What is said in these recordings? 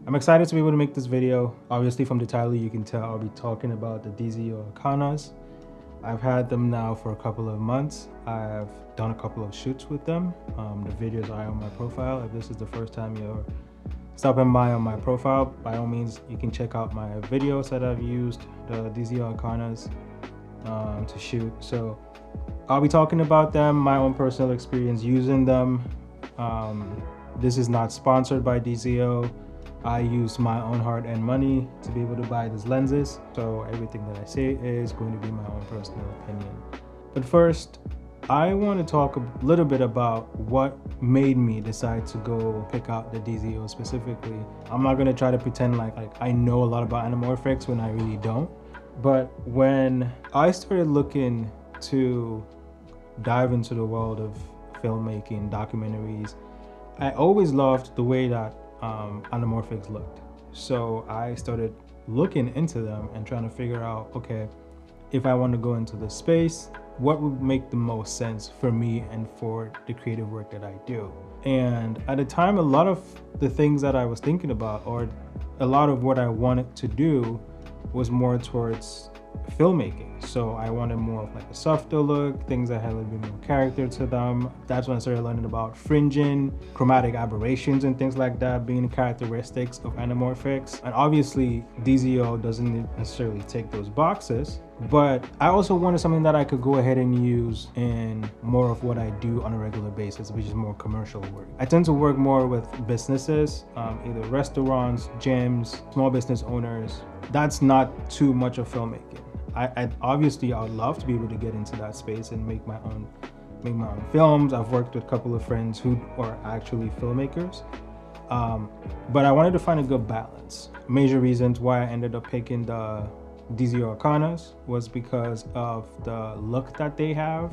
I'm excited to be able to make this video. Obviously from the title you can tell I'll be talking about the DZO Arcanas. I've had them now for a couple of months. I've done a couple of shoots with them. The videos are on my profile. If this is the first time you're stopping by on my profile, by all means you can check out my videos that I've used, the DZO Arcanas, to shoot. So I'll be talking about them, my own personal experience using them. This is not sponsored by DZO. I use my own hard-earned money to be able to buy these lenses, so everything that I say is going to be my own personal opinion. But first, I want to talk a little bit about what made me decide to go pick out the DZO specifically. I'm not going to try to pretend like I know a lot about anamorphics when I really don't. But when I started looking to dive into the world of filmmaking, documentaries, I always loved the way that anamorphics looked. So I started looking into them and trying to figure out, okay, if I want to go into this space, what would make the most sense for me and for the creative work that I do. And at the time, a lot of the things that I was thinking about, or a lot of what I wanted to do, was more towards filmmaking. So I wanted more of like a softer look, things that had a little bit more character to them. That's when I started learning about fringing, chromatic aberrations and things like that being characteristics of anamorphics. And obviously DZO doesn't necessarily take those boxes, but I also wanted something that I could go ahead and use in more of what I do on a regular basis, which is more commercial work. I tend to work more with businesses, either restaurants, gyms, small business owners. That's not too much of filmmaking. I obviously I would love to be able to get into that space and make my own films. I've worked with a couple of friends who are actually filmmakers, but I wanted to find a good balance. Major reasons why I ended up picking the DZO Arcanas was because of the look that they have,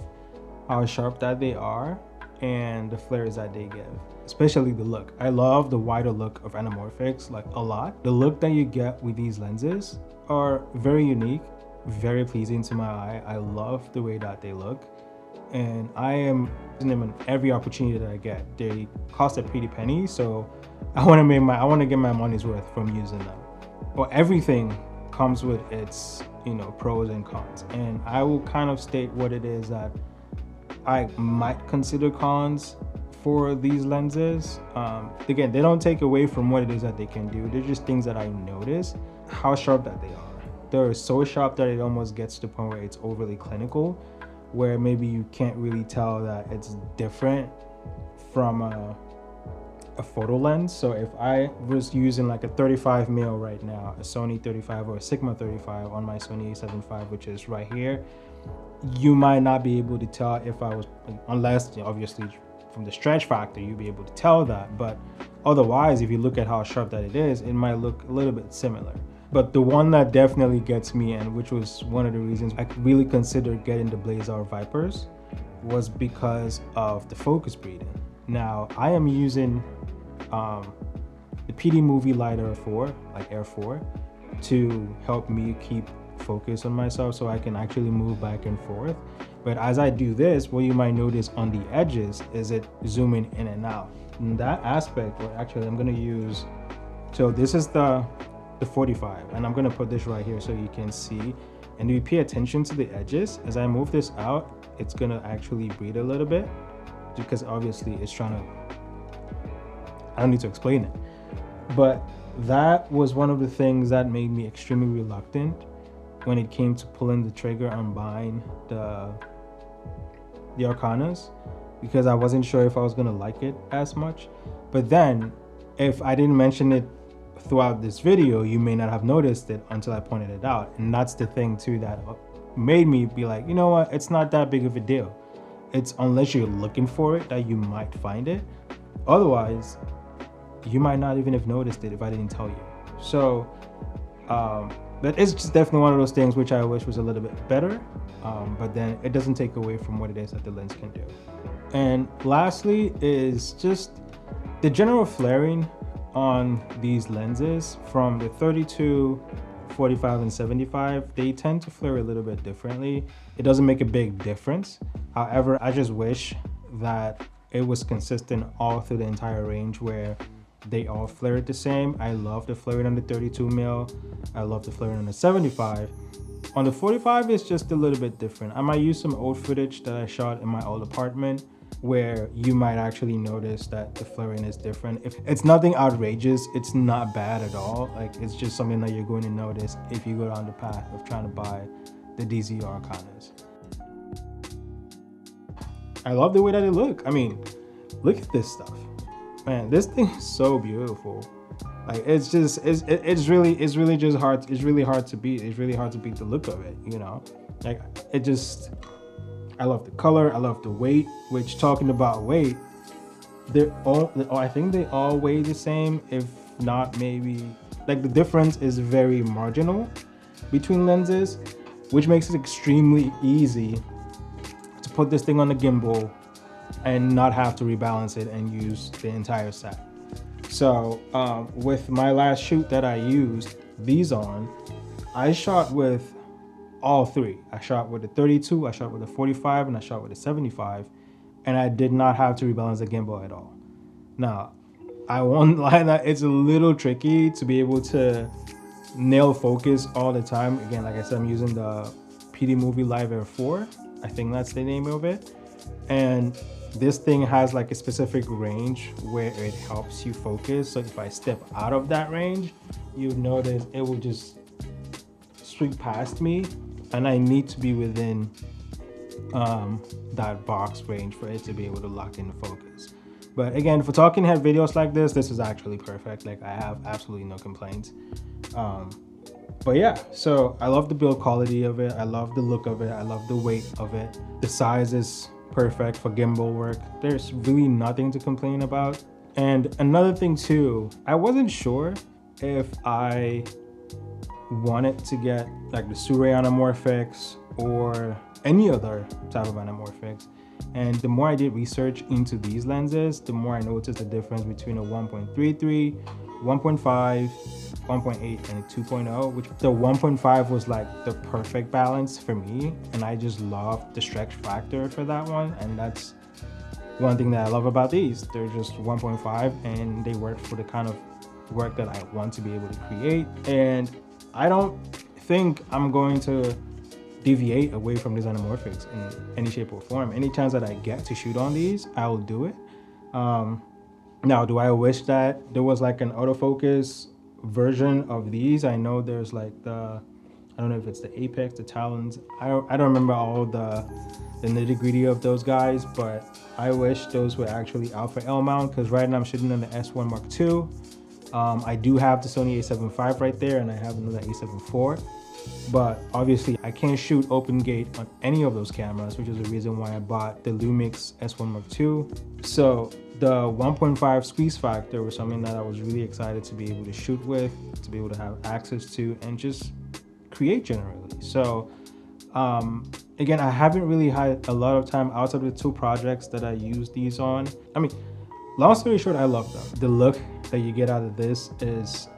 how sharp that they are, and the flares that they give. Especially the look. I love the wider look of anamorphics, like a lot. The look that you get with these lenses are very unique, very pleasing to my eye. I love the way that they look, and I am using them in every opportunity that I get. They cost a pretty penny, so I want to get my money's worth from using them. Well, everything comes with its, pros and cons, and I will kind of state what it is that I might consider cons for these lenses. Again, they don't take away from what it is that they can do. They're just things that I notice, how sharp that they are. They're so sharp that it almost gets to the point where it's overly clinical, where maybe you can't really tell that it's different from a photo lens. So if I was using like a 35mm right now, a Sony 35 or a Sigma 35 on my Sony a7 IV, which is right here, you might not be able to tell if I was, unless obviously from the stretch factor you'd be able to tell that, but otherwise if you look at how sharp that it is, it might look a little bit similar. But the one that definitely gets me, and which was one of the reasons I really considered getting the DZO Vipers, was because of the focus breathing. Now I am using the PD Movie Light Air 4, like Air 4, to help me keep focus on myself so I can actually move back and forth. But as I do this, what you might notice on the edges is it zooming in and out. In that aspect, well, actually I'm gonna use, so this is the 45, and I'm gonna put this right here so you can see. And if you pay attention to the edges, as I move this out, it's gonna actually breathe a little bit, because obviously it's trying to, I don't need to explain it. But that was one of the things that made me extremely reluctant when it came to pulling the trigger on buying the Arcanas, because I wasn't sure if I was gonna like it as much. But then, if I didn't mention it throughout this video, you may not have noticed it until I pointed it out. And that's the thing too that made me be like, you know what, it's not that big of a deal. It's unless you're looking for it that you might find it. Otherwise, you might not even have noticed it if I didn't tell you. So, but it's just definitely one of those things which I wish was a little bit better, but then it doesn't take away from what it is that the lens can do. And lastly is just the general flaring on these lenses. From the 32, 45, and 75, they tend to flare a little bit differently. It doesn't make a big difference. However, I just wish that it was consistent all through the entire range, where they all flare the same. I love the flaring on the 32mm. I love the flaring on the 75. On the 45, it's just a little bit different. I might use some old footage that I shot in my old apartment where you might actually notice that the flaring is different. If it's nothing outrageous, it's not bad at all. Like, it's just something that you're going to notice if you go down the path of trying to buy the DZO Arcanas. I love the way that it look. I mean, look at this stuff. Man, this thing is so beautiful. Like, it's just, it's really just hard. It's really hard to beat. It's really hard to beat the look of it, you know? Like, it just, I love the color. I love the weight, which, talking about weight, they're all, I think they all weigh the same, if not maybe, like, the difference is very marginal between lenses, which makes it extremely easy to put this thing on the gimbal and not have to rebalance it and use the entire set. So with my last shoot that I used these on, I shot with all three. I shot with the 32, I shot with the 45, and I shot with the 75, and I did not have to rebalance the gimbal at all. Now, I won't lie that it's a little tricky to be able to nail focus all the time. Again, like I said, I'm using the PD Movie Live Air 4. I think that's the name of it. And this thing has like a specific range where it helps you focus. So if I step out of that range, you notice it will just sweep past me, and I need to be within that box range for it to be able to lock in the focus. But again, for talking head videos like this is actually perfect. Like, I have absolutely no complaints. But yeah, so I love the build quality of it. I love the look of it. I love the weight of it. The size is perfect for gimbal work. There's really nothing to complain about. And another thing too, I wasn't sure if I wanted to get like the Sure Anamorphics or any other type of anamorphics. And the more I did research into these lenses, the more I noticed the difference between a 1.33, 1.5, 1.8, and a 2.0, which the 1.5 was like the perfect balance for me. And I just love the stretch factor for that one. And that's one thing that I love about these. They're just 1.5 and they work for the kind of work that I want to be able to create. And I don't think I'm going to deviate away from these anamorphics in any shape or form. Any chance that I get to shoot on these, I will do it. Now, do I wish that there was like an autofocus version of these? I know there's like the, I don't know if it's the Apex, the Talons. I don't remember all the nitty-gritty of those guys, but I wish those were actually out for L mount, because right now I'm shooting on the S1 Mark II. I do have the Sony A7 IV right there, and I have another A7 IV. But obviously I can't shoot open gate on any of those cameras, which is the reason why I bought the Lumix S1 Mark II. So the 1.5 squeeze factor was something that I was really excited to be able to shoot with, to be able to have access to, and just create generally. So again, I haven't really had a lot of time outside of the two projects that I use these on. I mean, long story short, I love them. The look that you get out of this is,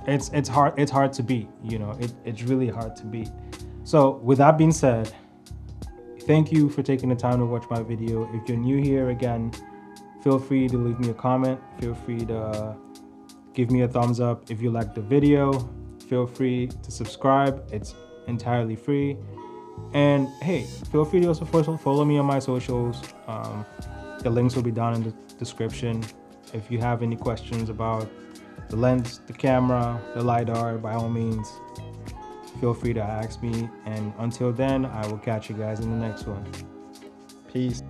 it's hard to beat, you know, it's really hard to beat. So with that being said, thank you for taking the time to watch my video. If you're new here, again, feel free to leave me a comment. Feel free to give me a thumbs up. If you like the video, feel free to subscribe. It's entirely free. And hey, feel free to also follow me on my socials. The links will be down in the description. If you have any questions about the lens, the camera, the LiDAR, by all means, feel free to ask me. And until then, I will catch you guys in the next one. Peace.